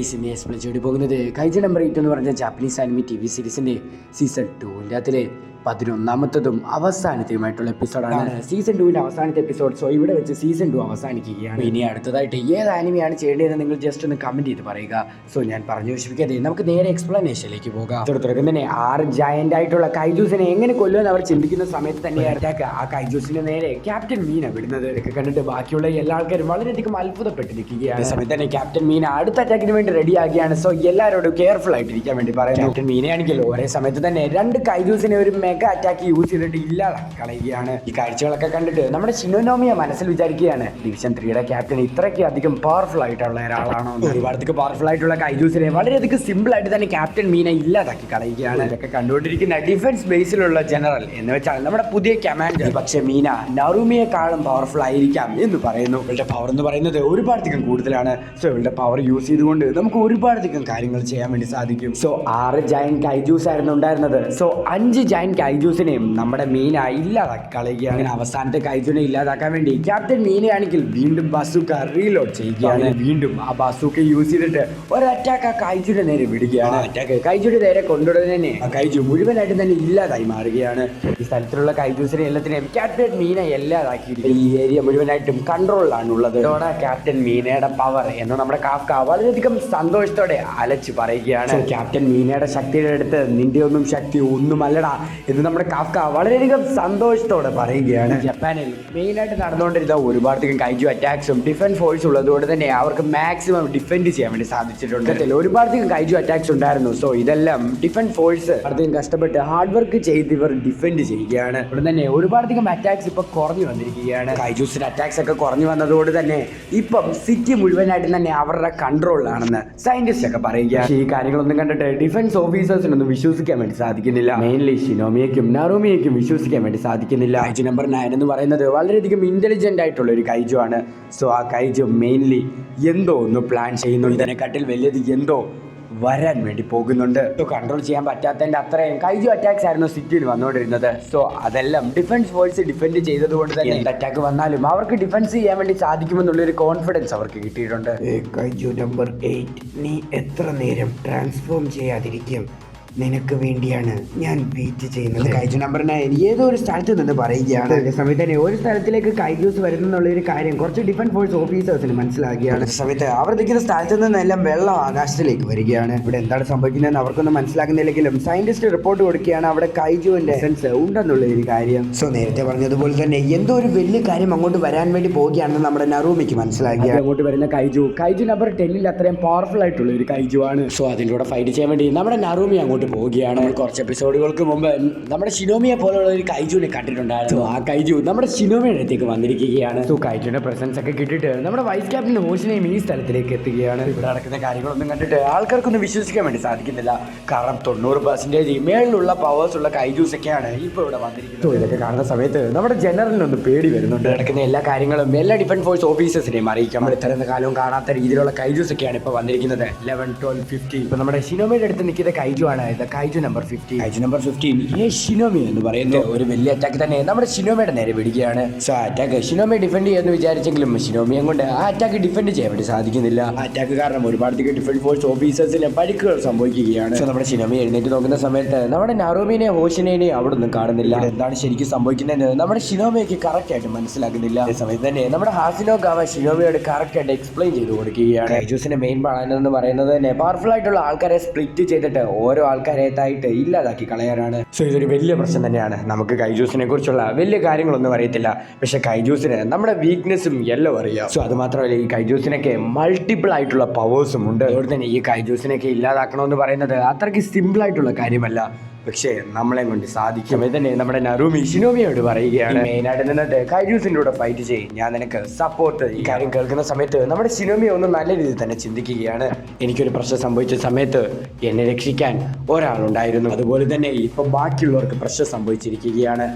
ഇന്ന് എക്സ്പ്ലെയിൻ ചെയ്ത് പോകുന്നത് കൈജ നമ്പർ 8 എന്ന് പറഞ്ഞ ജാപ്പനീസ് ആനിമി TV സീരീസിൻ്റെ സീസൺ 2 അതിലെ 11ാമത്തതും അവസാനത്തെയുമായിട്ടുള്ള എപ്പിസോഡാണ് സീസൺ 2 അവസാനത്തെ എപ്പിസോഡ്. സോ ഇവിടെ വെച്ച് സീസൺ 2 അവസാനിക്കുകയാണ്. ഇനി അടുത്തതായിട്ട് ഏത് ആനിമിയാണ് ചെയ്യേണ്ടതെന്ന് നിങ്ങൾ ജസ്റ്റ് ഒന്ന് കമൻറ്റ് ചെയ്ത് പറയുക. സോ ഞാൻ പറഞ്ഞു വിശ്വസിക്കാതെ നമുക്ക് നേരെ എക്സ്പ്ലനേഷനിലേക്ക് പോകാം. തുടക്കം തന്നെ 6 ജയന്റ് ആയിട്ടുള്ള കൈജൂസിനെ എങ്ങനെ കൊല്ലുമെന്ന് അവർ ചിന്തിക്കുന്ന സമയത്ത് തന്നെ ആ കൈജൂസിന് നേരെ ക്യാപ്റ്റൻ മീന വിടുന്നത് ഇതൊക്കെ കണ്ടിട്ട് ബാക്കിയുള്ള എല്ലാ ആൾക്കാരും വളരെയധികം അത്ഭുതപ്പെട്ട് നിൽക്കുകയാണ്. സമയത്ത് തന്നെ ക്യാപ്റ്റൻ മീന അടുത്ത അറ്റാക്കിന് വേണ്ടി റെഡിയാക്കുകയാണ്. സോ എല്ലാവരോടും കെയർഫുൾ ആയിട്ടിരിക്കാൻ വേണ്ടി പറയുന്നു. ക്യാപ്റ്റൻ മീനയാണെങ്കിൽ ഒരേ സമയത്ത് തന്നെ 2 കൈജൂസിനെ ഒരു മെഗാ അറ്റാക്ക് യൂസ് ചെയ്തിട്ട് ഇല്ലാതാക്കി കളയുകയാണ്. ഈ കാഴ്ചകളൊക്കെ കണ്ടിട്ട് നമ്മുടെ ഷിനോനോമിയെ മനസ്സിൽ വിചാരിക്കുകയാണ്, ഡിവിഷൻ 3യുടെ ക്യാപ്റ്റൻ ഇത്രയ്ക്ക് അധികം പവർഫുൾ ആയിട്ടുള്ള ഒരാളാണോ? ഒരുപാടത്തേക്ക് പവർഫുൾ ആയിട്ടുള്ള കൈജൂസിനെ വളരെയധികം സിമ്പിൾ ആയിട്ട് തന്നെ ക്യാപ്റ്റൻ മീനെ ഇല്ലാതാക്കി കളയുകയാണ്. ഇതൊക്കെ കണ്ടുകൊണ്ടിരിക്കുന്ന ഡിഫൻസ് ബേസിലുള്ള ജനറൽ എന്ന് വെച്ചാൽ നമ്മുടെ പുതിയ കമാൻഡർ, പക്ഷേ മീന നറൂമിയെക്കാളും പവർഫുൾ ആയിരിക്കാം എന്ന് പറയുന്നു. ഇവളുടെ പവർ എന്ന് പറയുന്നത് ഒരുപാടധികം കൂടുതലാണ്. സോ ഇവളുടെ പവർ യൂസ് ചെയ്തുകൊണ്ട് നമുക്ക് ഒരുപാടധികം കാര്യങ്ങൾ ചെയ്യാൻ വേണ്ടി സാധിക്കും. സോ 6 ജയന്റ് കൈജൂസ് ആയിരുന്നു ഉണ്ടായിരുന്നത്. സോ 5 ജയന്റ് കൈജൂസിനെയും നമ്മുടെ മീന ഇല്ലാതാക്കി കളയുകയാണ്. അങ്ങനെ അവസാനത്തെ കൈജൂനെ ഇല്ലാതാക്കാൻ വേണ്ടി ക്യാപ്റ്റൻ മീനയാണെങ്കിൽ വീണ്ടും ബസൂക്ക റീലോഡ് ചെയ്യുകയാണ്. വീണ്ടും ആ ബസൂക്ക യൂസ് ചെയ്തിട്ട് ഒരു അറ്റാക്ക് ആ കൈജുയുടെ നേരെ വിടുകയാണ്. അറ്റാക്ക് കൈജുയുടെ നേരെ കൊണ്ടുവരുന്നത് തന്നെ ആ കൈജു മുഴുവനായിട്ട് തന്നെ ഇല്ലാതായി മാറുകയാണ്. ഈ സ്ഥലത്തിലുള്ള കൈജൂസിനെ എല്ലാത്തിനെയും ക്യാപ്റ്റൻ മീന ഇല്ലാതാക്കിയിരിക്കും. ഈ ഏരിയ മുഴുവനായിട്ടും കൺട്രോളിലാണ് ഉള്ളത്. ഇതോടെ ക്യാപ്റ്റൻ മീനയുടെ പവർ എന്ന് നമ്മുടെ കാഫ്ക വളരെയധികം സന്തോഷത്തോടെ അലച്ചു പറയുകയാണ്. ക്യാപ്റ്റൻ മീനയുടെ ശക്തിയുടെ അടുത്ത് നിന്റെ ഒന്നും ശക്തി ഒന്നുമല്ലടാ എന്ന് നമ്മുടെ കാഫ്ക വളരെയധികം സന്തോഷത്തോടെ പറയുകയാണ്. ജപ്പാനിൽ മെയിനായിട്ട് നടന്നുകൊണ്ടിരുന്ന ഒരുപാടധികം കൈജു അറ്റാക്സും ഡിഫൻസ് ഫോഴ്സ് ഉള്ളതുകൊണ്ട് തന്നെ അവർക്ക് മാക്സിമം ഡിഫെൻഡ് ചെയ്യാൻ വേണ്ടി സാധിച്ചിട്ടുണ്ട്. ഒരുപാടധികം കൈജു അറ്റാക്സ് ഉണ്ടായിരുന്നു. സോ ഇതെല്ലാം ഡിഫൻസ് ഫോഴ്സ് അധികം കഷ്ടപ്പെട്ട് ഹാർഡ് വർക്ക് ചെയ്ത് ഇവർ ഡിഫെൻഡ് ചെയ്യുകയാണ്. ഇവിടെ തന്നെ ഒരുപാടധികം അറ്റാക്സ് ഇപ്പൊ കുറഞ്ഞു വന്നിരിക്കുകയാണ്. കൈജൂസിന്റെ അറ്റാക്സ് ഒക്കെ കുറഞ്ഞു വന്നതോട് തന്നെ ഇപ്പം സിറ്റി മുഴുവനായിട്ട് തന്നെ അവരുടെ കൺട്രോളിലാണെന്ന് സയന്റിസ്റ്റ് ഒക്കെ പറയുക. ഈ കാര്യങ്ങളൊന്നും കണ്ടിട്ട് ഡിഫൻസ് ഓഫീസേഴ്സിനൊന്നും വിശ്വസിക്കാൻ വേണ്ടി സാധിക്കുന്നില്ല. മെയിൻലി ഷിനോമിയയ്ക്കും നറൂമിയയ്ക്കും വിശ്വസിക്കാൻ വേണ്ടി സാധിക്കുന്നില്ല. കൈജു നമ്പർ 9 എന്ന് പറയുന്നത് വളരെയധികം ഇന്റലിജന്റ് ആയിട്ടുള്ള ഒരു കൈജു ആണ്. സോ ആ കൈജു മെയിൻലി എന്തോ ഒന്ന് പ്ലാൻ ചെയ്യുന്നു. ഇതിനെക്കാട്ടിൽ വലിയത് എന്തോ വരാൻ വേണ്ടി പോകുന്നുണ്ട്. കൺട്രോൾ ചെയ്യാൻ പറ്റാത്തതിന്റെ അത്രയും കൈജു അറ്റാക്സ് ആയിരുന്നു സിറ്റിയിൽ വന്നുകൊണ്ടിരുന്നത്. സോ അതെല്ലാം ഡിഫൻസ് ഫോഴ്സ് ഡിഫെൻഡ് ചെയ്തതുകൊണ്ട് തന്നെ എന്ത് അറ്റാക്ക് വന്നാലും അവർക്ക് ഡിഫൻസ് ചെയ്യാൻ വേണ്ടി സാധിക്കുമെന്നുള്ളൊരു കോൺഫിഡൻസ് അവർക്ക് കിട്ടിയിട്ടുണ്ട്. കൈജു നമ്പർ 8, നീ എത്ര നേരം ട്രാൻസ്ഫോം ചെയ്യാതിരിക്കും? നിനക്ക് വേണ്ടിയാണ് ഞാൻ വെയിറ്റ് ചെയ്യുന്നത്. കൈജു നമ്പർ 9 ഏതോ ഒരു സ്ഥലത്ത് നിന്ന് പറയുകയാണ്. അതേ സമയത്ത് തന്നെ ഒരു സ്ഥലത്തിലേക്ക് കൈജൂസ് വരുന്നുള്ളൊരു കാര്യം കുറച്ച് ഡിഫൻസ് ഫോഴ്സ് ഓഫീസേഴ്സിന് മനസ്സിലാക്കിയാണ്. അതേ സമയത്ത് അവർ നിൽക്കുന്ന സ്ഥലത്ത് നിന്നെല്ലാം വെള്ളം ആകാശത്തിലേക്ക് വരികയാണ്. ഇവിടെ എന്താണ് സംഭവിക്കുന്നതെന്ന് അവർക്കൊന്നും മനസ്സിലാക്കുന്നില്ലെങ്കിലും സയന്റിസ്റ്റ് റിപ്പോർട്ട് കൊടുക്കുകയാണ് അവിടെ കൈജുവിന്റെ എസൻസ് ഉണ്ടെന്നുള്ള ഒരു കാര്യം. സോ നേരത്തെ പറഞ്ഞതുപോലെ തന്നെ എന്തോ ഒരു വലിയ കാര്യം അങ്ങോട്ട് വരാൻ വേണ്ടി പോവുകയാണെന്ന് നമ്മുടെ നറൂമിക്ക് മനസ്സിലാക്കി. അങ്ങോട്ട് വരുന്ന കൈജു നമ്പർ 10 അത്രയും പവർഫുൾ ആയിട്ടുള്ള ഒരു കൈജു ആണ്. സോ അതിൻ്റെ കൂടെ ഫൈറ്റ് ചെയ്യാൻ വേണ്ടി നമ്മുടെ നറൂമി അങ്ങോട്ട് പോവുകയാണ്. കുറച്ച് എപ്പിസോഡുകൾക്ക് മുമ്പ് നമ്മുടെ ഷിനോമിയെ പോലുള്ള ഒരു കൈജുവിനെ കണ്ടിട്ടുണ്ടായിരുന്നു. ആ കൈജു നമ്മുടെ ഷിനോമിയുടെ അടുത്തേക്ക് വന്നിരിക്കുകയാണ്. സോ കൈജുവിന്റെ പ്രസൻസ് ഒക്കെ കിട്ടിയിട്ട് നമ്മുടെ വൈസ് ക്യാപ്റ്റൻ ഹോഷിനെയും ഈ സ്ഥലത്തിലേക്ക് എത്തുകയാണ്. ഇവിടെ നടക്കുന്ന കാര്യങ്ങളൊന്നും കണ്ടിട്ട് ആൾക്കാർക്കൊന്നും വിശ്വസിക്കാൻ വേണ്ടി സാധിക്കുന്നില്ല. കാരണം 90% മേളിലുള്ള പവേഴ്സ് ഉള്ള കൈജൂസ് ഒക്കെയാണ് ഇപ്പോൾ ഇവിടെ വന്നിരിക്കുന്നത്. ഇതൊക്കെ കാണുന്ന സമയത്ത് നമ്മുടെ ജനറലിനൊന്നും പേടി വരുന്നുണ്ട്. നടക്കുന്ന എല്ലാ കാര്യങ്ങളും എല്ലാ ഡിഫൻസ് ഫോഴ്സ് ഓഫീസേഴ്സിനെയും അറിയിക്കാം. നമ്മൾ ഇത്തരം കാലവും കാണാത്ത രീതിയിലുള്ള കൈജൂസ് ഒക്കെയാണ് ഇപ്പോൾ വന്നിരിക്കുന്നത്. 11, 12, 15. ഇപ്പൊ നമ്മുടെ ഷിനോമിയുടെ അടുത്ത് നിൽക്കുന്ന കൈജു ആണ്. കൈജു നമ്പർ 15. കൈജു നമ്പർ 15 ഷിനോമി എന്ന് പറയുന്നത് ഒരു വലിയ അറ്റാക്ക് തന്നെ നമ്മുടെ ഷിനോമിയുടെ നേരെ വിടുകയാണ്. സോ അറ്റാക്ക് ഷിനോമിയെ ഡിഫെൻഡ് ചെയ്യാന്ന് വിചാരിച്ചെങ്കിലും ഷിനോമിയെ കൊണ്ട് ആ അറ്റാക്ക് ഡിഫെൻഡ് ചെയ്യാൻ വേണ്ടി സാധിക്കുന്നില്ല. ആ അറ്റാക്ക് കാരണം ഒരുപാടത്തേക്ക് ഡിഫൻസ് ഫോഴ്സ് ഓഫീസേഴ്സിന് പരിക്കുകൾ സംഭവിക്കുകയാണ്. സോ നമ്മുടെ ഷിനോമി എഴുന്നേറ്റ് നോക്കുന്ന സമയത്ത് നമ്മുടെ നറൂമിനെ ഹോഷിനെയും അവിടെ ഒന്നും കാണുന്നില്ല. എന്താണ് ശരിക്കും സംഭവിക്കുന്നതെന്ന് നമ്മുടെ ഷിനോമിക്ക് കറക്റ്റ് ആയിട്ട് മനസ്സിലാക്കുന്നില്ല. അതേ സമയത്ത് തന്നെ നമ്മുടെ ഹാസിനോ ഗാവ ഷിനോമിയോട് കറക്റ്റ് ആയിട്ട് എക്സ്പ്ലെയിൻ ചെയ്ത് കൊടുക്കുകയാണ്. കൈജൂസിന്റെ മെയിൻ പ്ലാൻ എന്ന് പറയുന്നത് തന്നെ പവർഫുൾ ആയിട്ടുള്ള ആൾക്കാരെ സ്പ്ലിറ്റ് ചെയ്തിട്ട് ഓരോ ആൾക്കാരായിട്ട് ഇല്ലാതാക്കി കളയാനാണ്. സോ ഇതൊരു വലിയ പ്രശ്നം തന്നെയാണ്. നമുക്ക് കൈജൂസിനെ കുറിച്ചുള്ള വലിയ കാര്യങ്ങളൊന്നും അറിയത്തില്ല, പക്ഷെ കൈജൂസിന് നമ്മുടെ വീക്ക്നെസ്സും എല്ലാം അറിയാം. സോ അത് മാത്രമല്ല ഈ കൈജൂസിനൊക്കെ മൾട്ടിപ്പിൾ ആയിട്ടുള്ള പവേഴ്സും ഉണ്ട്. അതുകൊണ്ട് തന്നെ ഈ കൈജൂസിനൊക്കെ ഇല്ലാതാക്കണമെന്ന് പറയുന്നത് അത്രയ്ക്ക് സിമ്പിൾ ആയിട്ടുള്ള കാര്യമല്ല, പക്ഷേ നമ്മളെ കൊണ്ട് സാധിക്കും. തന്നെ നമ്മുടെ നറൂമി ഷിനോമിയോട് പറയുകയാണ്, മെയിനായിട്ട് നിന്നിട്ട് കൈജൂസിൻ്റെ കൂടെ ഫൈറ്റ് ചെയ്യും, ഞാൻ നിനക്ക് സപ്പോർട്ട്. ഈ കാര്യം കേൾക്കുന്ന സമയത്ത് നമ്മുടെ ഷിനോമി ഒന്ന് നല്ല രീതിയിൽ തന്നെ ചിന്തിക്കുകയാണ്. എനിക്കൊരു പ്രശ്നം സംഭവിച്ച സമയത്ത് എന്നെ രക്ഷിക്കാൻ ഒരാളുണ്ടായിരുന്നു, അതുപോലെ തന്നെ ഇപ്പൊ ബാക്കിയുള്ളവർക്ക് പ്രശ്നം സംഭവിച്ചിരിക്കുകയാണ്.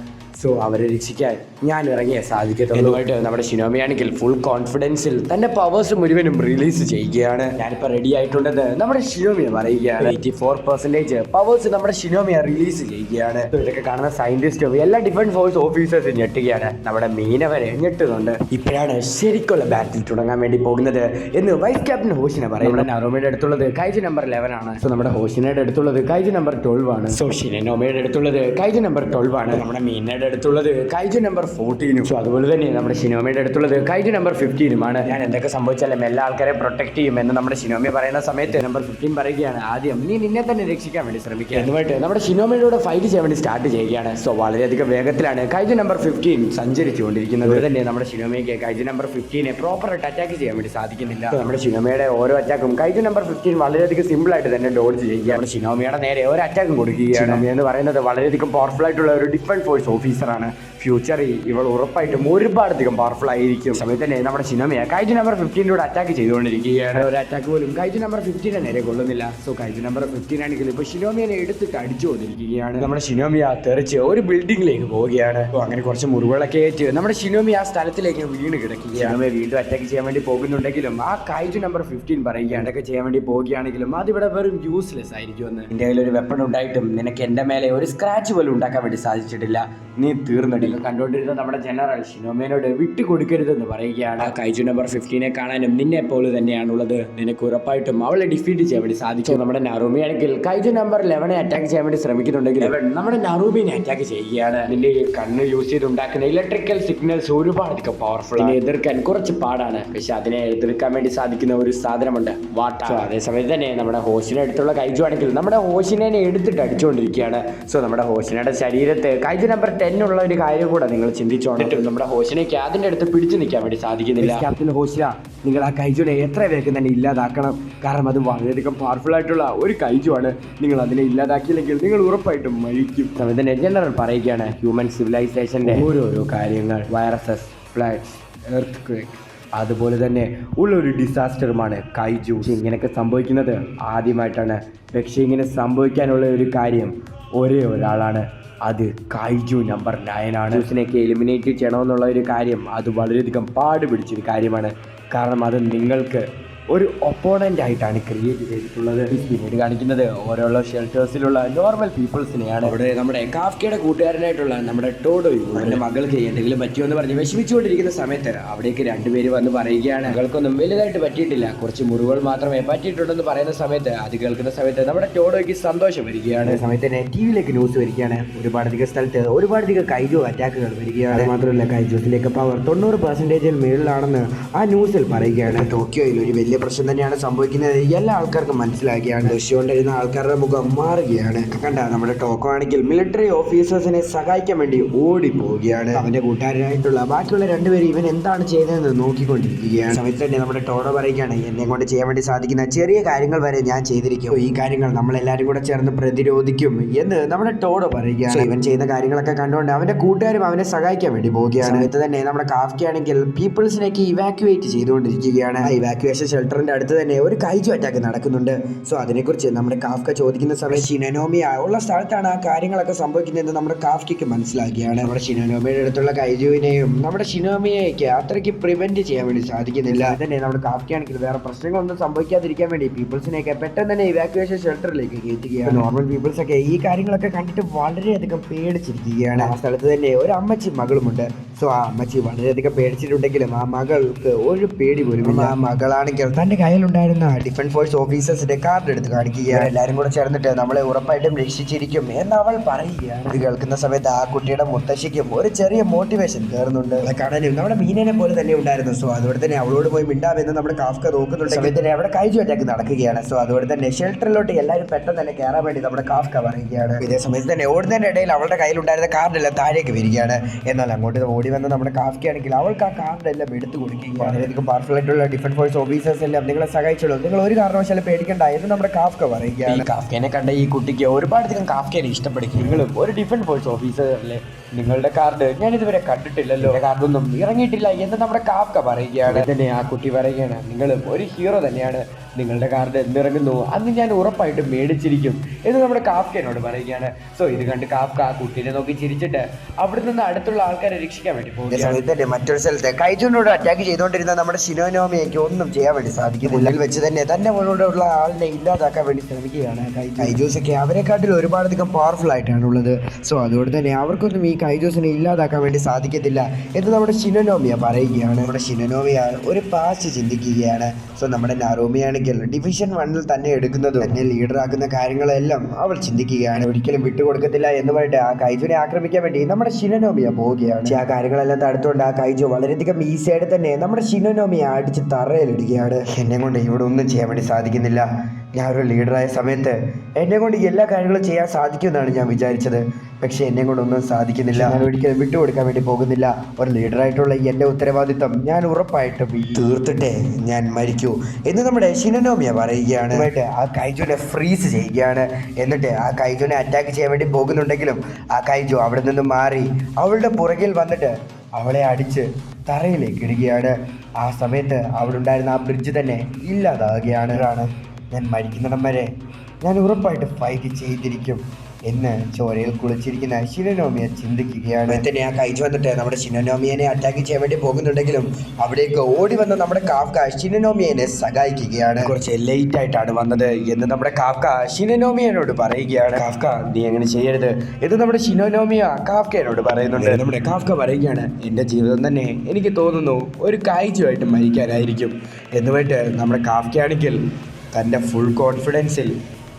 സോ അവരെ രക്ഷിക്കാൻ ഞാൻ ഇറങ്ങിയേ സാധിക്കത്തുള്ളൂ. നമ്മുടെ ഷിനോമിയാണെങ്കിൽ ഫുൾ കോൺഫിഡൻസിൽ തന്റെ പവേഴ്സ് മുഴുവനും റിലീസ് ചെയ്യുകയാണ്. ഞാനിപ്പോൾ റെഡി ആയിട്ടുണ്ടെന്ന് നമ്മുടെ ഷിനോമിയെ പറയുകയാണ്. 84% പവേഴ്സ് നമ്മുടെ ഷിനോമിയെ റിലീസ് ചെയ്യുകയാണ്. ഇതൊക്കെ കാണുന്ന സയന്റിസ്റ്റും എല്ലാ ഡിഫൻസ് ഫോഴ്സ് ഓഫീസേഴ്സും ഞെട്ടുകയാണ്. നമ്മുടെ മീനവരെ ഞെട്ടുന്നുണ്ട്. ഇപ്പോഴാണ് ശരിക്കുള്ള ബാറ്റിൽ തുടങ്ങാൻ വേണ്ടി പോകുന്നത് എന്ന് വൈസ് ക്യാപ്റ്റൻ ഹോഷിനെ പറയും. നമ്മുടെ നറോമയുടെ അടുത്തുള്ളത് കൈജ് നമ്പർ 11 ആണ്. സോ നമ്മുടെ ഹോഷിനയുടെ അടുത്തുള്ളത് കൈജ് നമ്പർ 12 ആണ്. സോ ഷിനോമയുടെ അടുത്തുള്ളത് കൈജ് നമ്പർ 12 ആണ്. നമ്മുടെ മീനയുടെ അടുത്തുള്ളത് കൈജു നമ്പർ 14. സോ അതുപോലെ തന്നെ നമ്മുടെ ഷിനോമിയുടെ അടുത്തുള്ളത് കൈജു നമ്പർ 15 ഞാൻ എന്തൊക്കെ സംഭവിച്ചാലും എല്ലാ ആൾക്കാരെ പ്രൊട്ടക്ട് ചെയ്യും എന്ന് നമ്മുടെ ഷിനോമി പറയുന്ന സമയത്ത് നമ്പർ 15 പറയുകയാണ്, ആദ്യം നീ നിന്നെ തന്നെ രക്ഷിക്കാൻ വേണ്ടി ശ്രമിക്കുക എന്നുമായിട്ട് നമ്മുടെ ഷിനോമിയോട് ഫൈറ്റ് ചെയ്യാൻ വേണ്ടി സ്റ്റാർട്ട് ചെയ്യുകയാണ്. സോ വളരെയധികം വേഗത്തിലാണ് കൈജു നമ്പർ 15 സഞ്ചരിച്ചുകൊണ്ടിരിക്കുന്നത്. തന്നെ നമ്മുടെ ഷിനോമിക്ക് കൈജു നമ്പർ 15 പ്രോപ്പറായിട്ട് അറ്റാക്ക് ചെയ്യാൻ വേണ്ടി സാധിക്കുന്നില്ല. നമ്മുടെ ഷിനോമിയുടെ ഓരോ അറ്റാക്കും കൈജു നമ്പർ 15 വളരെയധികം സിമ്പിൾ ആയിട്ട് തന്നെ ഡോഡ്ജ് ചെയ്യുക. നമ്മുടെ ഷിനോമിയുടെ നേരെ ഒരു അറ്റാക്കും കൊടുക്കുകയാണ്. ഷിനോമി എന്ന് പറയുന്നത് വളരെയധികം പവർഫുൾ ആയിട്ടുള്ള ഒരു ഡിഫൻസ് ഫോഴ്സ് ഓഫീസറാണ്. ഫ്യൂച്ചറിൽ ഇവൾ ഉറപ്പായിട്ടും ഒരുപാടധികം പവർഫുൾ ആയിരിക്കും. സമയത്ത് തന്നെ നമ്മുടെ ഷിനോമിയ കൈജു നമ്പർ 15 അറ്റാക്ക് ചെയ്തുകൊണ്ടിരിക്കുകയാണ്. ഒരു അറ്റാക്ക് പോലും കൈജു നമ്പർ 15 നേരെ കൊള്ളുന്നില്ല. സോ കൈജു നമ്പർ 15 ആണെങ്കിൽ ഇപ്പോൾ ഷിനോമിയനെ എടുത്തിട്ട് അടിച്ചുകൊണ്ടിരിക്കുകയാണ്. നമ്മുടെ ഷിനോമിയ തെറിച്ച് ഒരു ബിൽഡിംഗിലേക്ക് പോവുകയാണ്. അങ്ങനെ കുറച്ച് മുറിവുകളൊക്കെ ഏറ്റ് നമ്മുടെ ഷിനോമിയ ആ സ്ഥലത്തിലേക്ക് വീണ് കിടക്കുകയാണ്. ഷിനോമിയ വീണ്ടും അറ്റാക്ക് ചെയ്യാൻ വേണ്ടി പോകുന്നുണ്ടെങ്കിലും ആ കൈജു നമ്പർ 15 പറയുകയാണ്, അതൊക്കെ ചെയ്യാൻ വേണ്ടി പോവുകയാണെങ്കിലും അതിവിടെ വെറും യൂസ്ലെസ് ആയിരിക്കുമെന്ന്. നിന്റെ കയ്യിൽ ഒരു വെപ്പൺ ഉണ്ടായിട്ടും നിനക്ക് എൻ്റെ മേലെ ഒരു സ്ക്രാച്ച് പോലും ഉണ്ടാക്കാൻ വേണ്ടി സാധിച്ചിട്ടില്ല, നീ തീർന്നടില്ല. കണ്ടുകൊണ്ടിരുന്ന നമ്മുടെ ജനറൽ ഷിനോമിയനോട് വിട്ടുകൊടുക്കരുതെന്ന് പറയുകയാണ്. കൈജു നമ്പർ 15 കാണാനും നിന്നെ പോലെ തന്നെയാണുള്ളത്, നിനക്ക് ഉറപ്പായിട്ടും അവളെ ഡിഫീറ്റ് ചെയ്യാൻ വേണ്ടി സാധിച്ചു. നമ്മുടെ നറൂമി ആണെങ്കിൽ കൈജു നമ്പർ 11 അറ്റാക്ക് ചെയ്യാൻ വേണ്ടി ശ്രമിക്കുന്നുണ്ടെങ്കിൽ നമ്മുടെ നറൂമിനെ അറ്റാക്ക് ചെയ്യുകയാണ്. നിന്റെ കണ്ണ് യൂസ് ചെയ്ത് ഉണ്ടാക്കുന്ന ഇലക്ട്രിക്കൽ സിഗ്നൽസ് ഒരുപാടധികം പവർഫുൾ, അതിനെ എതിർക്കാൻ കുറച്ച് പാടാണ്. പക്ഷെ അതിനെ എതിർക്കാൻ വേണ്ടി സാധിക്കുന്ന ഒരു സാധനമുണ്ട്, വാട്ടർ. അതേസമയത്ത് തന്നെ നമ്മുടെ ഹോഷിനെ അടുത്തുള്ള കൈജു ആണെങ്കിൽ നമ്മുടെ ഹോഷിനെ എടുത്തിട്ട് അടിച്ചുകൊണ്ടിരിക്കുകയാണ്. സോ നമ്മുടെ ഹോഷിനയുടെ ശരീരത്ത് കൈജു നമ്പർ 10 ഉള്ള ഒരു കാര്യം കൂടെ നിങ്ങൾ ചിന്തിച്ചോണ്ടിട്ടും നമ്മുടെ ഹോഷിനേക്ക് അതിൻ്റെ അടുത്ത് പിടിച്ചു നിൽക്കാൻ വേണ്ടി സാധിക്കുന്നില്ല. ക്യാപ്റ്റൻ ഹോഷിന, നിങ്ങൾ ആ കൈജുനെ എത്ര വേഗം തന്നെ ഇല്ലാതാക്കണം. കാരണം അത് വളരെയധികം പവർഫുൾ ആയിട്ടുള്ള ഒരു കൈജു ആണ്. നിങ്ങൾ അതിനെ ഇല്ലാതാക്കിയില്ലെങ്കിൽ നിങ്ങൾ ഉറപ്പായിട്ടും മരിക്കും. തന്നെ ജനറൽ പറയുകയാണ്, ഹ്യൂമൻ സിവിലൈസേഷൻ്റെ ഓരോരോ കാര്യങ്ങൾ, വൈറസസ്, ഫ്ലഡ്സ്, എർത്ത് ക്വേക്ക്, അതുപോലെ തന്നെ ഉള്ളൊരു ഡിസാസ്റ്ററുമാണ് കൈജു. ഇങ്ങനെയൊക്കെ സംഭവിക്കുന്നത് ആദ്യമായിട്ടാണ്. പക്ഷേ ഇങ്ങനെ സംഭവിക്കാനുള്ള ഒരു കാര്യം ഒരേ ഒരാളാണ്, അത് കൈജു നമ്പർ 9 ആണ്. ജ്യൂസിനെയൊക്കെ എലിമിനേറ്റ് ചെയ്യണമെന്നുള്ള ഒരു കാര്യം അത് വളരെയധികം പാടുപിടിച്ചൊരു കാര്യമാണ്. കാരണം അത് നിങ്ങൾക്ക് ഒരു ഒപ്പോണൻ്റ് ആയിട്ടാണ് ക്രിയേറ്റ് ചെയ്തിട്ടുള്ളത്. പിന്നീട് കാണിക്കുന്നത് ഓരോരോ ഷെൽട്ടേഴ്സിലുള്ള നോർമൽ പീപ്പിൾസിനെയാണ്. അവിടെ നമ്മുടെ കാഫ്കയുടെ കൂട്ടുകാരനായിട്ടുള്ള നമ്മുടെ ടോഡോയും അവൻ്റെ മകൾക്ക് എന്തെങ്കിലും പറ്റിയോന്ന് പറഞ്ഞ് വിഷമിച്ചുകൊണ്ടിരിക്കുന്ന സമയത്ത് അവിടേക്ക് രണ്ടുപേര് വന്ന് പറയുകയാണ്, മകൾക്കൊന്നും വലുതായിട്ട് പറ്റിയിട്ടില്ല, കുറച്ച് മുറിവുകൾ മാത്രമേ പറ്റിയിട്ടുണ്ടെന്ന് പറയുന്ന സമയത്ത് അത് കേൾക്കുന്ന സമയത്ത് നമ്മുടെ ടോഡോയ്ക്ക് സന്തോഷം വരികയാണ്. സമയത്ത് തന്നെ ടി വിയിലേക്ക് ന്യൂസ് വരികയാണ്, ഒരുപാടധികം സ്ഥലത്ത് ഒരുപാടധികം കൈജു അറ്റാക്കുകൾ വരികയാണ്. മാത്രമല്ല കൈജൂസിലേക്ക് പവർ 90% മേളിലാണെന്ന് ആ ന്യൂസിൽ പറയുകയാണ്. ടോക്കിയോയിൽ ഒരു വലിയ പ്രശ്നം തന്നെയാണ് സംഭവിക്കുന്നത്. എല്ലാ ആൾക്കാർക്കും മനസ്സിലാക്കിയാണ്. ദൃശ്യകൊണ്ടിരുന്ന ആൾക്കാരുടെ മുഖം മാറുകയാണ്. കണ്ട നമ്മുടെ ടോക്കോ ആണെങ്കിൽ മിലിറ്ററി ഓഫീസേഴ്സിനെ സഹായിക്കാൻ വേണ്ടി ഓടി പോവുകയാണ്. അവന്റെ കൂട്ടുകാരനായിട്ടുള്ള ബാക്കിയുള്ള രണ്ടുപേരും ഇവൻ എന്താണ് ചെയ്യുന്നതെന്ന് നോക്കിക്കൊണ്ടിരിക്കുകയാണ്. സമയത്ത് തന്നെ നമ്മുടെ ടോഡോ പറയുകയാണ്, എന്നെ കൊണ്ട് ചെയ്യാൻ വേണ്ടി സാധിക്കുന്ന ചെറിയ കാര്യങ്ങൾ വരെ ഞാൻ ചെയ്തിരിക്കും, ഈ കാര്യങ്ങൾ നമ്മളെല്ലാവരും കൂടെ ചേർന്ന് പ്രതിരോധിക്കും എന്ന് നമ്മുടെ ടോഡോ പറയുകയാണ്. ഇവൻ ചെയ്യുന്ന കാര്യങ്ങളൊക്കെ കണ്ടുകൊണ്ട് അവന്റെ കൂട്ടുകാരും അവനെ സഹായിക്കാൻ വേണ്ടി പോവുകയാണ്. സമയത്ത് തന്നെ നമ്മുടെ കാഫ്കയാണെങ്കിൽ പീപ്പിൾസിനേക്ക് ഇവാക്യുവേറ്റ് ചെയ്തുകൊണ്ടിരിക്കുകയാണ്. ഇവാക്യുവേഷൻ ഷെൽട്ടറിന്റെ അടുത്ത് തന്നെ ഒരു കൈജു അറ്റാക്ക് നടക്കുന്നുണ്ട്. സോ അതിനെക്കുറിച്ച് നമ്മുടെ കാഫ്ക ചോദിക്കുന്ന സമയത്ത് ഷിനോമിയ ഉള്ള സ്ഥലത്താണ് ആ കാര്യങ്ങളൊക്കെ സംഭവിക്കുന്നതെന്ന് നമ്മുടെ കാഫ്കയ്ക്ക് മനസ്സിലാക്കിയാണ്. നമ്മുടെ ഷിനോമിയുടെ അടുത്തുള്ള കൈജുവിനെയും നമ്മുടെ ഷിനോമിയയ്ക്ക് അത്രയ്ക്ക് പ്രിവെന്റ് ചെയ്യാൻ വേണ്ടി സാധിക്കുന്നില്ല. തന്നെ നമ്മുടെ കാഫ്കയാണെങ്കിൽ വേറെ പ്രശ്നങ്ങളൊന്നും സംഭവിക്കാതിരിക്കാൻ വേണ്ടി പീപ്പിൾസിനെയൊക്കെ പെട്ടെന്ന് തന്നെ ഇവാക്യുവേഷൻ ഷെൽട്ടറിലേക്ക് കയറ്റുകയാണ്. നോർമൽ പീപ്പിൾസ് ഒക്കെ ഈ കാര്യങ്ങളൊക്കെ കണ്ടിട്ട് വളരെയധികം പേടിച്ചിരിക്കുകയാണ്. ആ സ്ഥലത്ത് തന്നെ ഒരു അമ്മച്ചി മകളുമുണ്ട്. സോ ആ അമ്മച്ചി വളരെയധികം പേടിച്ചിട്ടുണ്ടെങ്കിലും ആ മകൾക്ക് ഒരു പേടി പോലും. ആ മകളാണെങ്കിൽ തന്റെ കയ്യിലുണ്ടായിരുന്ന ഡിഫൻസ് ഫോഴ്സ് ഓഫീസേഴ്സിന്റെ കാർഡ് എടുത്ത് കാണിക്കുകയാണ്. എല്ലാവരും കൂടെ ചേർന്നിട്ട് നമ്മളെ ഉറപ്പായിട്ടും രക്ഷിച്ചിരിക്കും എന്ന് അവൾ പറയുകയാണ്. ഇത് കേൾക്കുന്ന സമയത്ത് ആ കുട്ടിയുടെ മുത്തശ്ശിക്കും ഒരു ചെറിയ മോട്ടിവേഷൻ കയറുന്നുണ്ട്. കാണാനും നമ്മുടെ മീനനെ പോലെ തന്നെ ഉണ്ടായിരുന്നു. സോ അതുകൊണ്ട് തന്നെ അവളോട് പോയി മിണ്ടാമെന്ന് നമ്മുടെ കാഫ്ക നോക്കുന്നുണ്ട്. സമയത്ത് അവിടെ കൈജു അറ്റാക്ക് നടക്കുകയാണ്. സോ അതുകൊണ്ട് തന്നെ ഷെൽട്ടറിലോട്ട് എല്ലാവരും പെട്ടെന്ന് തന്നെ കയറാൻ വേണ്ടി നമ്മുടെ കാഫ്ക പറയുകയാണ്. ഇതേ സമയത്ത് തന്നെ ഓടുന്നതിന്റെ ഇടയിൽ അവളുടെ കയ്യിലുണ്ടായിരുന്ന കാർഡെല്ലാം താഴേക്ക് വരികയാണ്. എന്നാൽ അങ്ങോട്ട് ഓടി വന്ന് നമ്മുടെ കാഫ്കയാണെങ്കിൽ അവൾക്ക് ആ കാർഡെല്ലാം എടുത്തു കൊടുക്കുകയാണ്. വളരെയധികം പവർഫുൾ ആയിട്ടുള്ള ഡിഫൻസ് ഫോഴ്സ് ഓഫീസേഴ്സ് എല്ലാം നിങ്ങളെ സഹായിച്ചുള്ളൂ, നിങ്ങൾ ഒരു കാരണവശാലും പേടിക്കണ്ട എന്ന് നമ്മുടെ കാഫ്ക പറയുകയാണ്. കാഫ്കനെ കണ്ട ഈ കുട്ടിക്ക് ഒരുപാടധികം കാഫ്കനെ ഇഷ്ടപ്പെടും. നിങ്ങളും ഒരു ഡിഫൻസ് ഫോഴ്സ് ഓഫീസർ അല്ലേ, നിങ്ങളുടെ കാർഡ് ഞാൻ ഇതുവരെ കണ്ടിട്ടില്ലല്ലോ, കാർഡൊന്നും ഇറങ്ങിയിട്ടില്ല എന്ന് നമ്മുടെ കാഫ്ക പറയുകയാണ്. തന്നെ ആ കുട്ടി പറയുകയാണ്, നിങ്ങളും ഒരു ഹീറോ തന്നെയാണ്, നിങ്ങളുടെ കാർഡ് എന്തിറങ്ങുന്നു അന്ന് ഞാൻ ഉറപ്പായിട്ടും മേടിച്ചിരിക്കും എന്ന് നമ്മുടെ കാഫ്കനോട് പറയുകയാണ്. സോ ഇത് കണ്ട് കാഫ്ക ആ കുട്ടീനെ നോക്കി ചിരിച്ചിട്ട് അവിടെ നിന്ന് അടുത്തുള്ള ആൾക്കാരെ രക്ഷിക്കാൻ വേണ്ടി പോകുകയാണ്. മറ്റൊരു സ്ഥലത്ത് കൈജുവിനോട് അറ്റാക്ക് ചെയ്തുകൊണ്ടിരുന്ന നമ്മുടെ ഷിനോനോമിയയ്ക്ക് ഒന്നും ചെയ്യാൻ വേണ്ടി സാധിക്കുന്നില്ല. വെച്ച് തന്നെ തന്റെ മുന്നോട്ടുള്ള ആളിനെ ഇല്ലാതാക്കാൻ വേണ്ടി ശ്രമിക്കുകയാണ് കൈജൂസൊക്കെ. അവരെക്കാട്ടിൽ ഒരുപാടധികം പവർഫുൾ ആയിട്ടാണ് ഉള്ളത്. സോ അതുകൊണ്ട് തന്നെ അവർക്കൊന്നും ഈ കൈജൂസിനെ ഇല്ലാതാക്കാൻ വേണ്ടി സാധിക്കത്തില്ല എന്ന് നമ്മുടെ ഷിനോനോമിയ പറയുകയാണ്. നമ്മുടെ ഷിനോനോമിയ ഒരു പാസ്റ്റ് ചിന്തിക്കുകയാണ്. സോ നമ്മുടെ നറൂമിയാണെങ്കിൽ ഡിവിഷൻ 1 തന്നെ എടുക്കുന്നതും തന്നെ ലീഡറാക്കുന്ന കാര്യങ്ങളെല്ലാം അവൾ ചിന്തിക്കുകയാണ്. ഒരിക്കലും വിട്ടുകൊടുക്കത്തില്ല എന്നുമായിട്ട് ആ കൈജുവിനെ ആക്രമിക്കാൻ വേണ്ടി നമ്മുടെ ഷിനോനോമിയ പോവുകയാണ്. ആ കാര്യങ്ങളെല്ലാം തടുത്തുകൊണ്ട് ആ കൈജു വളരെയധികം ഈസിയായിട്ട് തന്നെ നമ്മുടെ ഷിനോനോമിയെ അടിച്ച് തറയിലിടുകയാണ്. എന്നെ കൊണ്ട് ഇവിടെ ഒന്നും ചെയ്യാൻ വേണ്ടി സാധിക്കുന്നില്ല. ഞാൻ ഒരു ലീഡറായ സമയത്ത് എന്നെ കൊണ്ട് എല്ലാ കാര്യങ്ങളും ചെയ്യാൻ സാധിക്കുമെന്നാണ് ഞാൻ വിചാരിച്ചത്. പക്ഷേ എന്നെ കൊണ്ടൊന്നും സാധിക്കുന്നില്ല. ഞാൻ ഒരിക്കലും വിട്ടുകൊടുക്കാൻ വേണ്ടി പോകുന്നില്ല. ഒരു ലീഡറായിട്ടുള്ള എൻ്റെ ഉത്തരവാദിത്തം ഞാൻ ഉറപ്പായിട്ടും തീർത്തിട്ടേ ഞാൻ മരിക്കൂ എന്ന് നമ്മുടെ ഷിനോനോമിയ പറയുകയാണ്. ആ കൈജുവിനെ ഫ്രീസ് ചെയ്യുകയാണ്. എന്നിട്ട് ആ കൈജുവിനെ അറ്റാക്ക് ചെയ്യാൻ വേണ്ടി പോകുന്നുണ്ടെങ്കിലും ആ കൈജു അവിടെ നിന്ന് മാറി അവളുടെ പുറകിൽ വന്നിട്ട് അവളെ അടിച്ച് തറയിലേക്ക് ഇടുകയാണ്. ആ സമയത്ത് അവിടെ ഉണ്ടായിരുന്ന ആ ബ്രിഡ്ജ് തന്നെ ഇല്ലാതാകുകയാണ്. ഞാൻ മരിക്കുന്നിടം വരെ ഞാൻ ഉറപ്പായിട്ട് ഫൈറ്റ് ചെയ്തിരിക്കും എന്ന് ചോരയിൽ കുളിച്ചിരിക്കുന്ന ഷിനോനോമിയ ചിന്തിക്കുകയാണ്. തന്നെ ആ കൈജു വന്നിട്ട് നമ്മുടെ ഷിനോനോമിയനെ അറ്റാക്ക് ചെയ്യാൻ വേണ്ടി പോകുന്നുണ്ടെങ്കിലും അവിടേക്ക് ഓടി വന്ന നമ്മുടെ കാഫ്ക ഷിനോനോമിയനെ സഹായിക്കുകയാണ്. കുറച്ച് ലേറ്റ് ആയിട്ടാണ് വന്നത് എന്ന് നമ്മുടെ കാഫ്ക ഷിനോനോമിയനോട് പറയുകയാണ്. കാഫ്ക നീ അങ്ങനെ ചെയ്യരുത് എന്ന് നമ്മുടെ ഷിനോനോമിയ കാഫ്കയോട് പറയുന്നുണ്ട്. നമ്മുടെ കാഫ്ക പറയുകയാണ്, എൻ്റെ ജീവിതം തന്നെ എനിക്ക് തോന്നുന്നു ഒരു കൈജുവായിട്ട് മരിക്കാനായിരിക്കും എന്നുമായിട്ട് നമ്മുടെ കാഫ്കയാണെങ്കിൽ തൻ്റെ ഫുൾ കോൺഫിഡൻസിൽ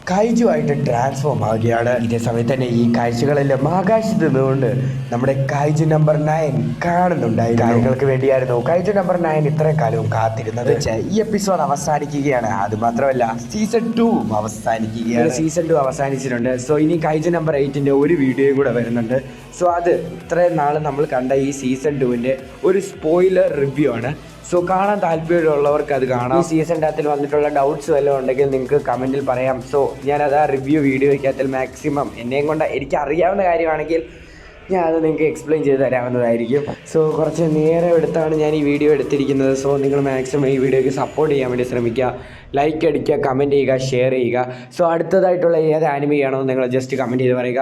കൈജുവായിട്ട് ട്രാൻസ്ഫോം ആവുകയാണ്. ഇതേ സമയത്ത് തന്നെ ഈ കാഴ്ചകളെല്ലാം ആകാശത്ത് നിന്നുകൊണ്ട് നമ്മുടെ കൈജു നമ്പർ 9 കാണുന്നുണ്ടായി. കാര്യങ്ങൾക്ക് വേണ്ടിയായിരുന്നു കൈജു നമ്പർ 9 ഇത്രയും കാലവും കാത്തിരുന്നത്. ഈ എപ്പിസോഡ് അവസാനിക്കുകയാണ്. അത് മാത്രമല്ല സീസൺ 2 അവസാനിക്കുകയാണ്. സീസൺ 2 അവസാനിച്ചിട്ടുണ്ട്. സോ ഇനി കൈജു നമ്പർ 8 ഒരു വീഡിയോയും കൂടെ വരുന്നുണ്ട്. സോ അത് ഇത്രയും നാൾ നമ്മൾ കണ്ട ഈ സീസൺ 2 ഒരു സ്പോയിലർ റിവ്യൂ ആണ്. സോ കാണാൻ താല്പര്യമുള്ളവർക്ക് അത് കാണാം. ഈ സീസണിൻ്റെ അകത്തിൽ വന്നിട്ടുള്ള ഡൗട്ട്സ് വല്ലതും ഉണ്ടെങ്കിൽ നിങ്ങൾക്ക് കമൻറ്റിൽ പറയാം. സോ ഞാനത് ആ റിവ്യൂ വീഡിയോയ്ക്കകത്തിൽ മാക്സിമം എന്നെയും കൊണ്ട് എനിക്ക് അറിയാവുന്ന കാര്യമാണെങ്കിൽ ഞാൻ അത് നിങ്ങൾക്ക് എക്സ്പ്ലെയിൻ ചെയ്ത് തരാവുന്നതായിരിക്കും. സോ കുറച്ച് നേരം എടുത്താണ് ഞാൻ ഈ വീഡിയോ എടുത്തിരിക്കുന്നത്. സോ നിങ്ങൾ മാക്സിമം ഈ വീഡിയോയ്ക്ക് സപ്പോർട്ട് ചെയ്യാൻ വേണ്ടി ശ്രമിക്കുക. ലൈക്ക് അടിക്കുക, കമൻറ്റ് ചെയ്യുക, ഷെയർ ചെയ്യുക. സോ അടുത്തതായിട്ടുള്ള ഏത് ആനിമയാണോ നിങ്ങൾ ജസ്റ്റ് കമൻറ്റ് ചെയ്ത് പറയുക.